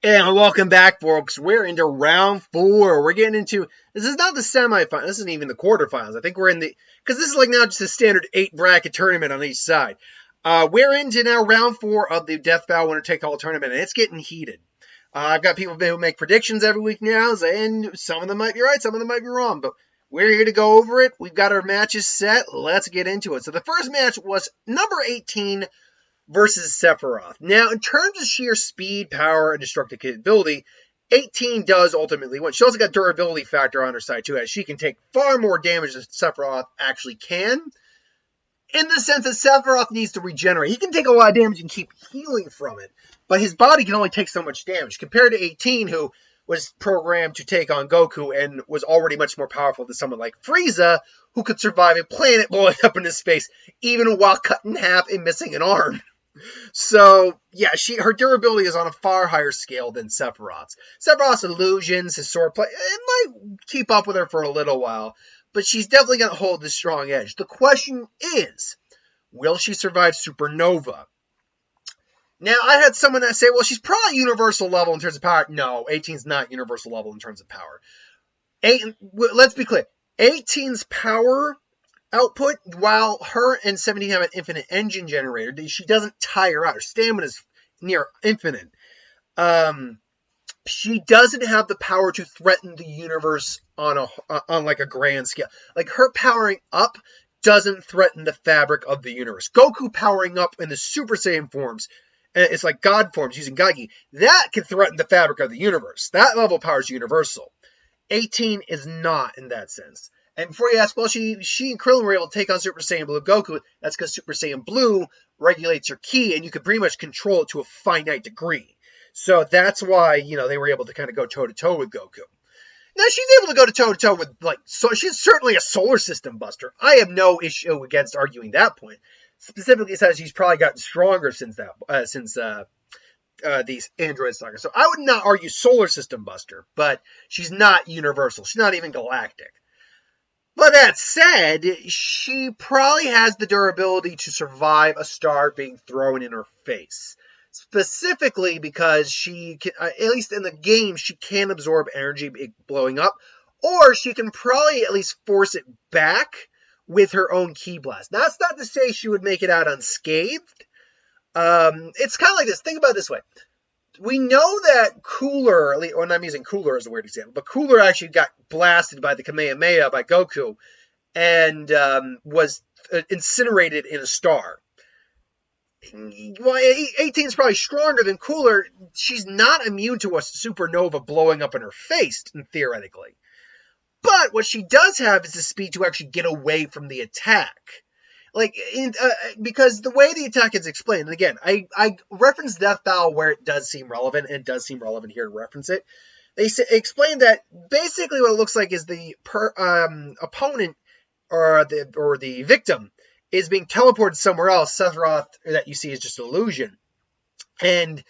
And welcome back, folks. We're into round 4. We're getting into, this is not the semifinals. This isn't even the quarterfinals. I think we're in the, because this is like now just a standard 8 bracket tournament on each side. We're into now round 4 of the Death Battle Winner Take All tournament, and it's getting heated. I've got people who make predictions every week now, and some of them might be right, some of them might be wrong, but we're here to go over it. We've got our matches set. Let's get into it. So the first match was number 18 versus Sephiroth. Now, in terms of sheer speed, power, and destructive capability, 18 does ultimately win. She also got durability factor on her side, too, as she can take far more damage than Sephiroth actually can, in the sense that Sephiroth needs to regenerate. He can take a lot of damage and keep healing from it, but his body can only take so much damage, compared to 18, who was programmed to take on Goku and was already much more powerful than someone like Frieza, who could survive a planet blowing up into space, even while cut in half and missing an arm. So, yeah, her durability is on a far higher scale than Sephiroth's. Sephiroth's illusions, his swordplay, it might keep up with her for a little while, but she's definitely going to hold the strong edge. The question is, will she survive Supernova? Now, I had someone that say, well, she's probably universal level in terms of power. No, 18's not universal level in terms of power. Let's be clear. 18's power output, while her and 17 have an infinite engine generator, she doesn't tire out. Her stamina is near infinite. She doesn't have the power to threaten the universe on like a grand scale. Like, her powering up doesn't threaten the fabric of the universe. Goku powering up in the Super Saiyan forms, and it's like God forms using Gagi, that can threaten the fabric of the universe. That level of power is universal. 18 is not in that sense. And before you ask, well, she and Krillin were able to take on Super Saiyan Blue Goku. That's because Super Saiyan Blue regulates your ki, and you can pretty much control it to a finite degree. So that's why, they were able to kind of go toe-to-toe with Goku. Now, she's able to go toe-to-toe with, so she's certainly a solar system buster. I have no issue against arguing that point. Specifically, says she's probably gotten stronger since these android sagas. So I would not argue solar system buster, but she's not universal. She's not even galactic. But that said, she probably has the durability to survive a star being thrown in her face. Specifically because she can, at least in the game, she can absorb energy blowing up, or she can probably at least force it back with her own ki blast. Now, that's not to say she would make it out unscathed. It's kind of like this. Think about it this way. We know that Cooler, or I'm using Cooler as a weird example, but Cooler actually got blasted by the Kamehameha by Goku and was incinerated in a star. Well, 18 is probably stronger than Cooler. She's not immune to a supernova blowing up in her face, theoretically. But what she does have is the speed to actually get away from the attack. Because the way the attack is explained, and again, I reference Death Battle where it does seem relevant, and it does seem relevant here to reference it. They explain that basically what it looks like is the opponent or the victim is being teleported somewhere else. Sephiroth that you see is just an illusion. And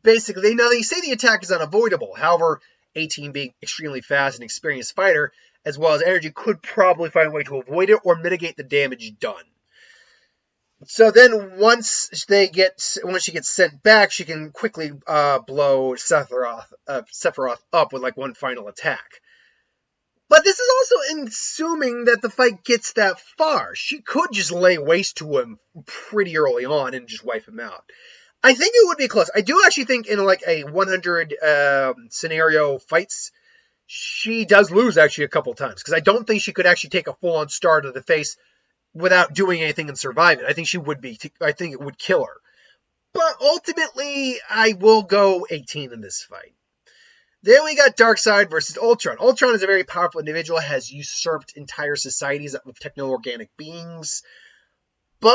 basically, they say the attack is unavoidable. However, 18 being extremely fast and experienced fighter, as well as energy, could probably find a way to avoid it or mitigate the damage done. So then once she gets sent back, she can quickly blow Sephiroth up with one final attack. But this is also assuming that the fight gets that far. She could just lay waste to him pretty early on and just wipe him out. I think it would be close. I do actually think in a 100 scenario fights, she does lose actually a couple times. Because I don't think she could actually take a full-on star to the face without doing anything and survive it. I think it would kill her. But ultimately, I will go 18 in this fight. Then we got Darkseid versus Ultron. Ultron is a very powerful individual, has usurped entire societies of techno-organic beings. But,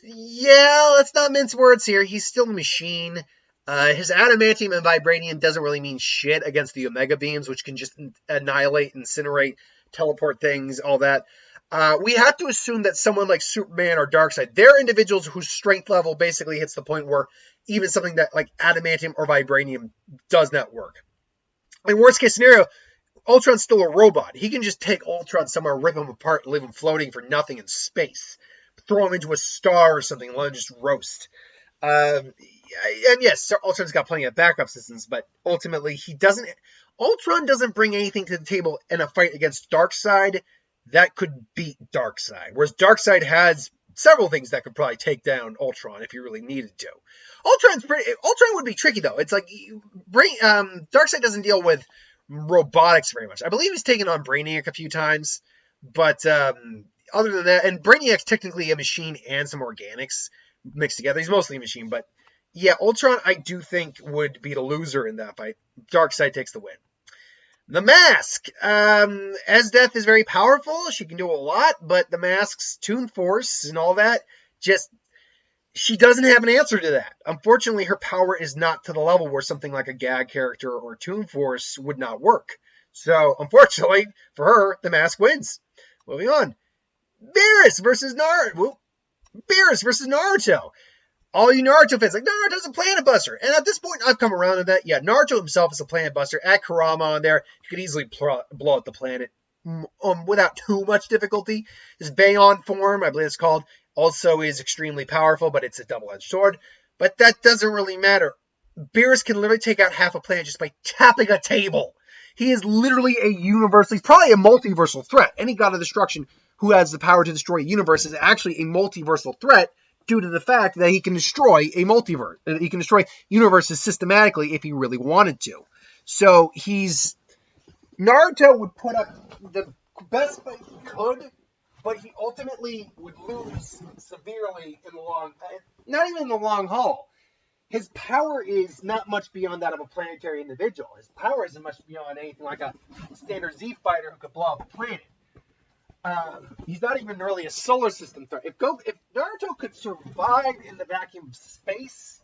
yeah, let's not mince words here. He's still a machine. His adamantium and vibranium doesn't really mean shit against the Omega beams, which can just annihilate, incinerate, teleport things, all that. We have to assume that someone like Superman or Darkseid, they're individuals whose strength level basically hits the point where even something that like adamantium or vibranium does not work. In worst case scenario, Ultron's still a robot. He can just take Ultron somewhere, rip him apart, and leave him floating for nothing in space. Throw him into a star or something, and let him just roast. and yes, Ultron's got plenty of backup systems, but ultimately he doesn't. Ultron doesn't bring anything to the table in a fight against Darkseid that could beat Darkseid, whereas Darkseid has several things that could probably take down Ultron if he really needed to. Ultron would be tricky though. It's like Darkseid doesn't deal with robotics very much. I believe he's taken on Brainiac a few times, but other than that, and Brainiac's technically a machine and some organics mixed together. He's mostly a machine, but yeah, Ultron I do think would be the loser in that fight. Darkseid takes the win. The Mask. Death is very powerful. She can do a lot, but the Mask's Toon Force and all that, she doesn't have an answer to that. Unfortunately, her power is not to the level where something like a gag character or Toon Force would not work. So, unfortunately, for her, the Mask wins. Moving on. Beerus versus Naruto. All you Naruto fans like, Naruto's a planet buster. And at this point, I've come around to that. Yeah, Naruto himself is a planet buster. Add Kurama on there. He could easily blow up the planet without too much difficulty. His Bayon form, I believe it's called, also is extremely powerful, but it's a double-edged sword. But that doesn't really matter. Beerus can literally take out half a planet just by tapping a table. He is literally he's probably a multiversal threat. Any god of destruction who has the power to destroy a universe is actually a multiversal threat, due to the fact that he can destroy a multiverse. He can destroy universes systematically if he really wanted to. So Naruto would put up the best fight he could, but he ultimately would lose severely in the not even in the long haul. His power is not much beyond that of a planetary individual. His power isn't much beyond anything like a standard Z fighter who could blow up a planet. He's not even really a solar system threat. If Naruto could survive in the vacuum of space,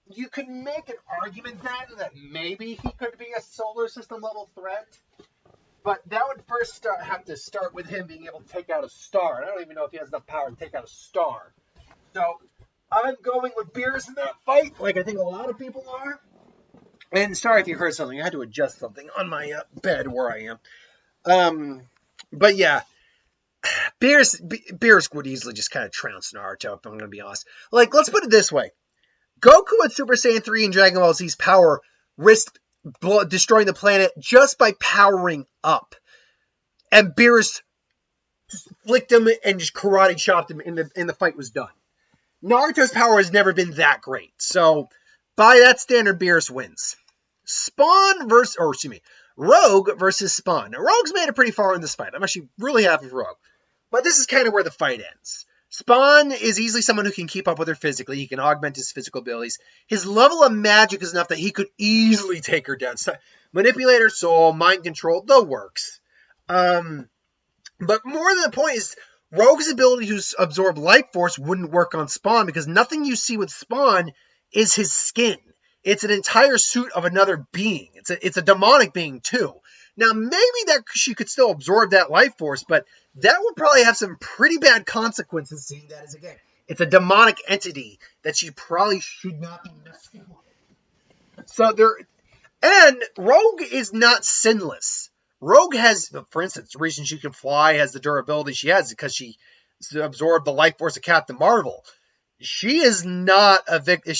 you could make an argument that maybe he could be a solar system level threat. But that would first have to start with him being able to take out a star. I don't even know if he has enough power to take out a star. So I'm going with Beerus in that fight, like I think a lot of people are. And sorry if you heard something. I had to adjust something on my bed where I am. But yeah. Beerus would easily just kind of trounce Naruto, if I'm going to be honest. Like, let's put it this way. Goku at Super Saiyan 3 and Dragon Ball Z's power risked destroying the planet just by powering up. And Beerus just flicked him and just karate chopped him, and the fight was done. Naruto's power has never been that great. So, by that standard, Beerus wins. Rogue versus Spawn. Now, Rogue's made it pretty far in this fight. I'm actually really happy for Rogue. But this is kind of where the fight ends. Spawn is easily someone who can keep up with her physically. He can augment his physical abilities. His level of magic is enough that he could easily take her down. So, manipulate her soul, mind control, the works. But more than the point is, Rogue's ability to absorb life force wouldn't work on Spawn because nothing you see with Spawn is his skin. It's an entire suit of another being. It's a demonic being too. Now, maybe that she could still absorb that life force, but that would probably have some pretty bad consequences, seeing that as, again, it's a demonic entity that she probably should not be messing with. And Rogue is not sinless. Rogue has, for instance, the reason she can fly, has the durability she has, because she absorbed the life force of Captain Marvel. She is not a victim.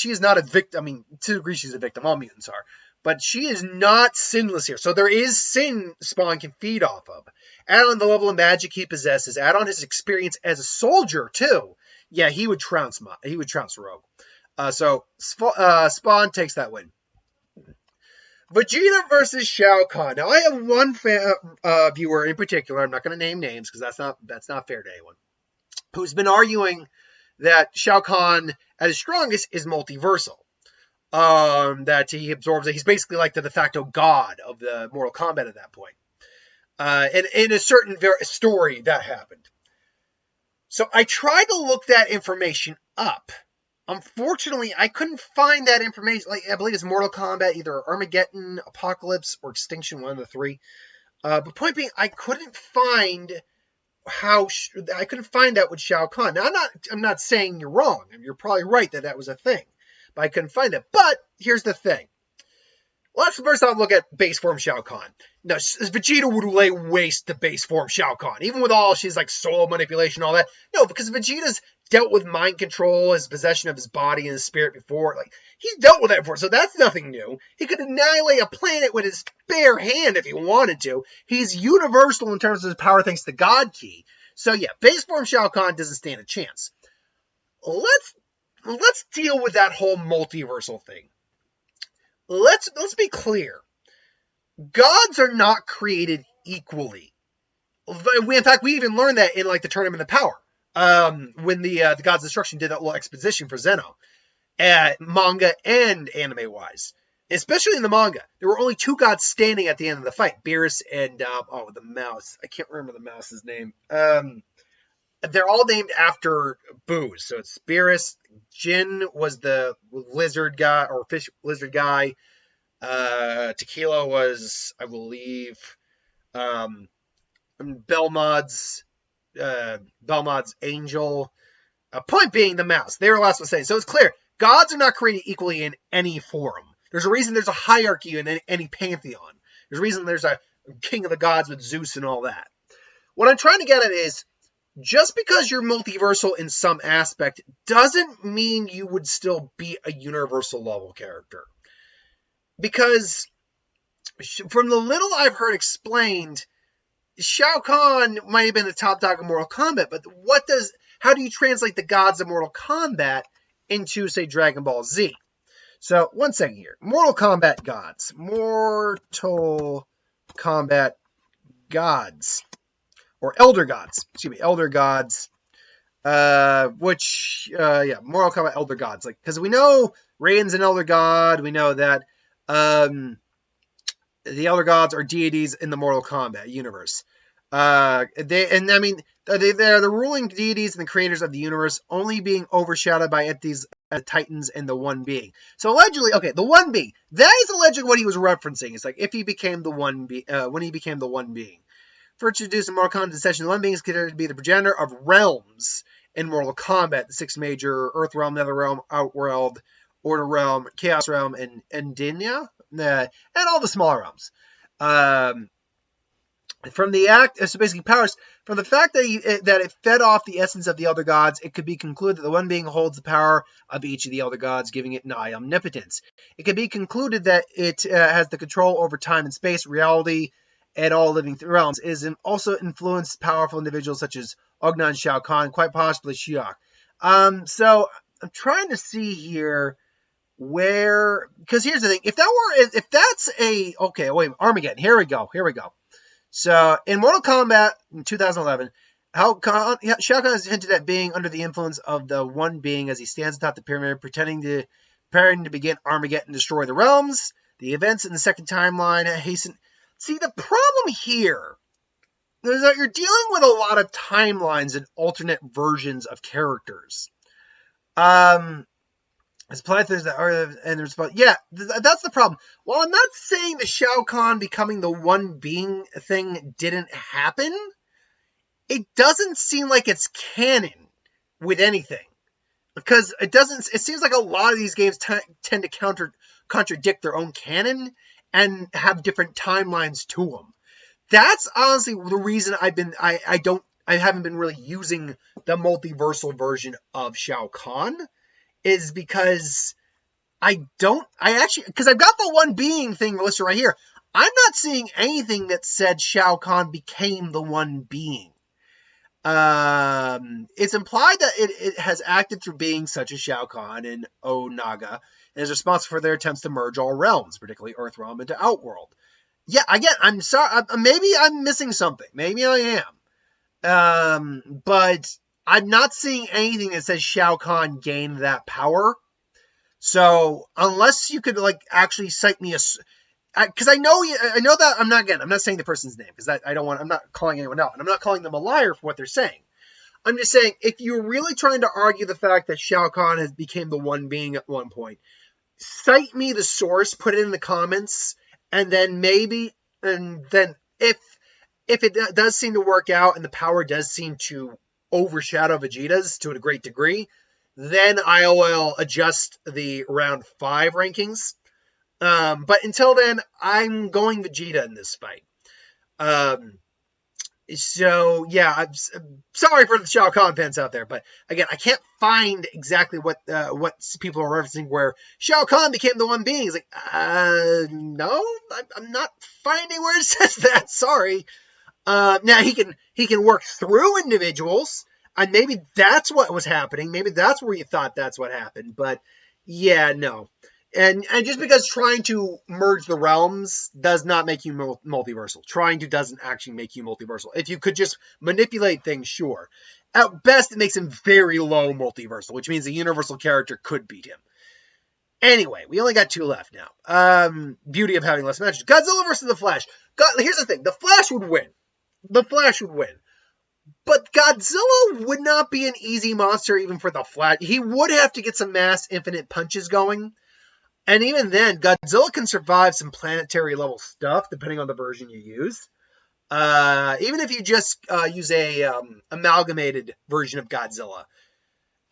I mean, to a degree she's a victim. All mutants are. But she is not sinless here. So there is sin Spawn can feed off of. Add on the level of magic he possesses. Add on his experience as a soldier, too. Yeah, he would trounce Rogue. So Spawn takes that win. Vegeta versus Shao Kahn. Now, I have one viewer in particular. I'm not going to name names because that's not fair to anyone. Who's been arguing that Shao Kahn, at his strongest, is multiversal. That he absorbs it. He's basically like the de facto god of the Mortal Kombat at that point. And in a certain story, that happened. So I tried to look that information up. Unfortunately, I couldn't find that information. Like, I believe it's Mortal Kombat, either Armageddon, Apocalypse, or Extinction, one of the three. But point being, I couldn't find that with Shao Kahn. Now, I'm not saying you're wrong. You're probably right that was a thing. But I couldn't find it. But here's the thing. Let's first off look at base form Shao Kahn. Now, Vegeta would lay waste to base form Shao Kahn, even with all she's like soul manipulation, all that. No, because Vegeta's dealt with mind control, his possession of his body and his spirit before. Like, he's dealt with that before, so that's nothing new. He could annihilate a planet with his bare hand if he wanted to. He's universal in terms of his power thanks to God Ki. So yeah, base form Shao Kahn doesn't stand a chance. Let's deal with that whole multiversal thing. Let's be clear. Gods are not created equally. In fact, we even learned that in like the Tournament of Power, when the Gods of Destruction did that little exposition for Zeno, manga and anime wise. Especially in the manga, there were only two gods standing at the end of the fight: Beerus and the mouse. I can't remember the mouse's name. They're all named after Boos. So it's Beerus. Jin was the lizard guy or fish lizard guy. Tequila was, I believe, Belmod's angel. Point being, the mouse. They were last one saying. So it's clear, gods are not created equally in any form. There's a reason there's a hierarchy in any pantheon. There's a reason there's a king of the gods with Zeus and all that. What I'm trying to get at is, just because you're multiversal in some aspect doesn't mean you would still be a universal level character. Because from the little I've heard explained, Shao Kahn might have been the top dog of Mortal Kombat, but how do you translate the gods of Mortal Kombat into, say, Dragon Ball Z? So, one second here. Mortal Kombat gods. Mortal Kombat gods. Or elder gods. Excuse me, elder gods. Mortal Kombat elder gods. Like, because we know Raiden's an elder god. We know that the elder gods are deities in the Mortal Kombat universe. They're the ruling deities and the creators of the universe, only being overshadowed by entities, Titans, and the One Being. So allegedly, okay, the One Being. That is allegedly what he was referencing. It's like if he became the One Being, when he became the One Being. First introduced in Mortal Kombat Session, the One Being is considered to be the progenitor of realms in Mortal Kombat, the six major: Earth Realm, Nether Realm, Outworld, Order Realm, Chaos Realm, and Endynia, and all the smaller realms. From the act, so basically powers, from the fact that it fed off the essence of the Elder Gods, it could be concluded that the One Being holds the power of each of the Elder Gods, giving it nigh omnipotence. It could be concluded that it has the control over time and space, reality, and all living realms. It has also influenced powerful individuals such as Ognon, Shao Kahn, quite possibly Shiok. So I'm trying to see here where, because here's the thing: if that's Armageddon. Here we go. So in Mortal Kombat in 2011, Shao Kahn has hinted at being under the influence of the One Being as he stands atop the pyramid, preparing to begin Armageddon and destroy the realms. The events in the second timeline hasten. See, the problem here is that you're dealing with a lot of timelines and alternate versions of characters. As Planethers that are and there's that's the problem. While I'm not saying the Shao Kahn becoming the One Being thing didn't happen, it doesn't seem like it's canon with anything. Because it seems like a lot of these games tend to contradict their own canon and have different timelines to them. That's honestly the reason I haven't been really using the multiversal version of Shao Kahn, is because because I've got the One Being thing listed right here. I'm not seeing anything that said Shao Kahn became the One Being. It's implied that it has acted through beings such as Shao Kahn and Onaga, and is responsible for their attempts to merge all realms, particularly Earth Realm, into Outworld. Yeah, again, I'm sorry. Maybe I'm missing something. Maybe I am. But I'm not seeing anything that says Shao Kahn gained that power. So unless you could actually cite me because I know that I'm not saying the person's name because I'm not calling anyone out, and I'm not calling them a liar for what they're saying. I'm just saying, if you're really trying to argue the fact that Shao Kahn has became the One Being at one point, cite me the source, put it in the comments, and then if it does seem to work out and the power does seem to overshadow Vegeta's to a great degree, then I will adjust the round 5 rankings. But until then, I'm going Vegeta in this fight. So yeah, I'm sorry for the Shao Kahn fans out there, but again, I can't find exactly what people are referencing where Shao Kahn became the one being. It's like, no, I'm not finding where it says that. Sorry. Now he can work through individuals, and maybe that's what was happening. Maybe that's where you thought that's what happened. But yeah, no. And just because trying to merge the realms does not make you multiversal. Trying to doesn't actually make you multiversal. If you could just manipulate things, sure. At best, it makes him very low multiversal, which means a universal character could beat him. Anyway, we only got 2 left now. Beauty of having less matches. Godzilla versus the Flash. Here's the thing. The Flash would win. The Flash would win. But Godzilla would not be an easy monster even for the Flash. He would have to get some mass infinite punches going. And even then, Godzilla can survive some planetary level stuff, depending on the version you use. Even if you just use a amalgamated version of Godzilla.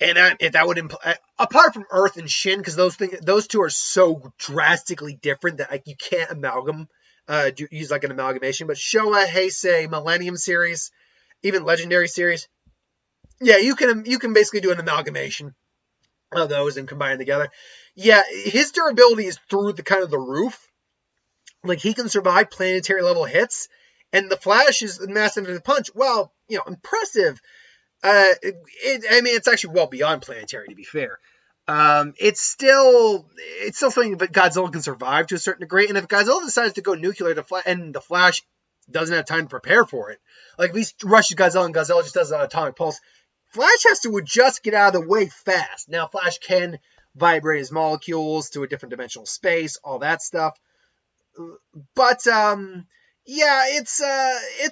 And if that would imply, apart from Earth and Shin, because those two are so drastically different that you can't use like an amalgamation. But Showa, Heisei, Millennium series, even Legendary series, yeah, you can basically do an amalgamation of those and combine them together. Yeah, his durability is through the kind of the roof. Like, he can survive planetary level hits, and the Flash is massive in the punch. Well, impressive. It's actually well beyond planetary, to be fair. It's still something that Godzilla can survive to a certain degree. And if Godzilla decides to go nuclear, and the Flash doesn't have time to prepare for it, like if he rushes Godzilla and Godzilla just does an atomic pulse, Flash has to just get out of the way fast. Now, Flash can vibrate his molecules to a different dimensional space, all that stuff. But yeah, it's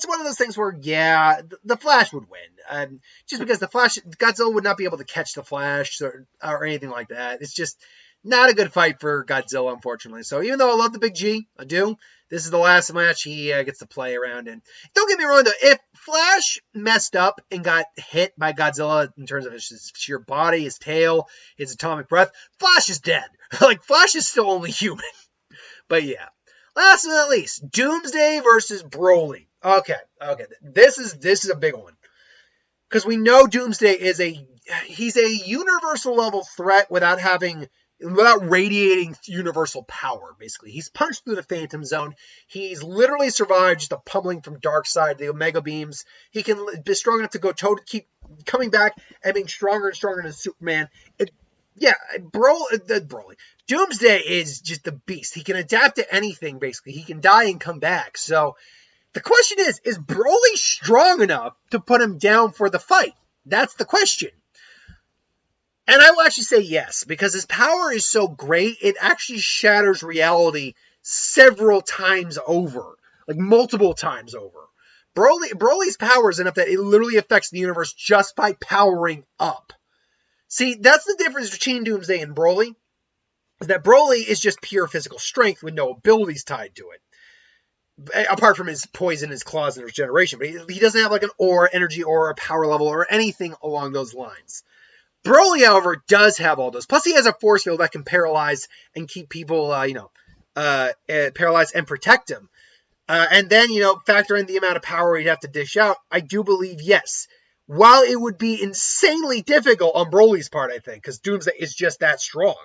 one of those things where, yeah, the Flash would win. Just because Godzilla would not be able to catch the Flash or anything like that. It's just not a good fight for Godzilla, unfortunately. So even though I love the Big G, I do, this is the last match he gets to play around in. Don't get me wrong, though. If Flash messed up and got hit by Godzilla in terms of his sheer body, his tail, his atomic breath, Flash is dead. Like, Flash is still only human. But yeah. Last but not least, Doomsday versus Broly. Okay. This is a big one. Because we know Doomsday he's a universal level threat without radiating universal power, basically. He's punched through the Phantom Zone. He's literally survived just a pummeling from Darkseid, the Omega Beams. He can be strong enough to keep coming back and being stronger and stronger than Superman. Broly. Doomsday is just a beast. He can adapt to anything, basically. He can die and come back. So the question is Broly strong enough to put him down for the fight? That's the question. And I will actually say yes, because his power is so great, it actually shatters reality several times over. Like, multiple times over. Broly's power is enough that it literally affects the universe just by powering up. See, that's the difference between Doomsday and Broly. Is that Broly is just pure physical strength with no abilities tied to it. Apart from his poison, his claws, and regeneration. But he doesn't have like an aura, energy aura, power level, or anything along those lines. Broly, however, does have all those. Plus, he has a force field that can paralyze and keep people, paralyzed and protect him. And then, factor in the amount of power he'd have to dish out. I do believe, yes. While it would be insanely difficult on Broly's part, I think, because Doomsday is just that strong.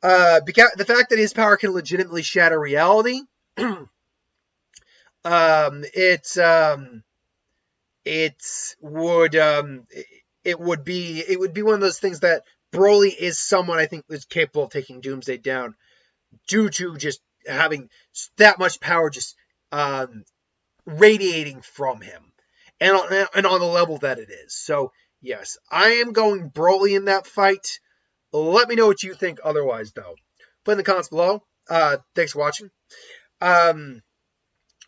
The fact that his power can legitimately shatter reality, it would be one of those things that Broly is someone I think is capable of taking Doomsday down due to just having that much power just radiating from him. And on the level that it is. So, yes, I am going Broly in that fight. Let me know what you think otherwise, though. Put in the comments below. Thanks for watching.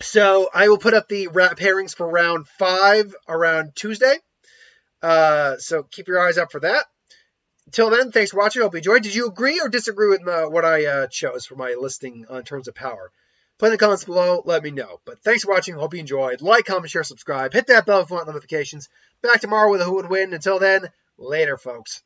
So, I will put up the pairings for round 5 around Tuesday. So, keep your eyes out for that. Until then, thanks for watching. Hope you enjoyed. Did you agree or disagree with what I chose for my listing in terms of power? Put in the comments below, let me know. But thanks for watching, hope you enjoyed. Like, comment, share, subscribe. Hit that bell if you want notifications. Back tomorrow with a Who Would Win. Until then, later, folks.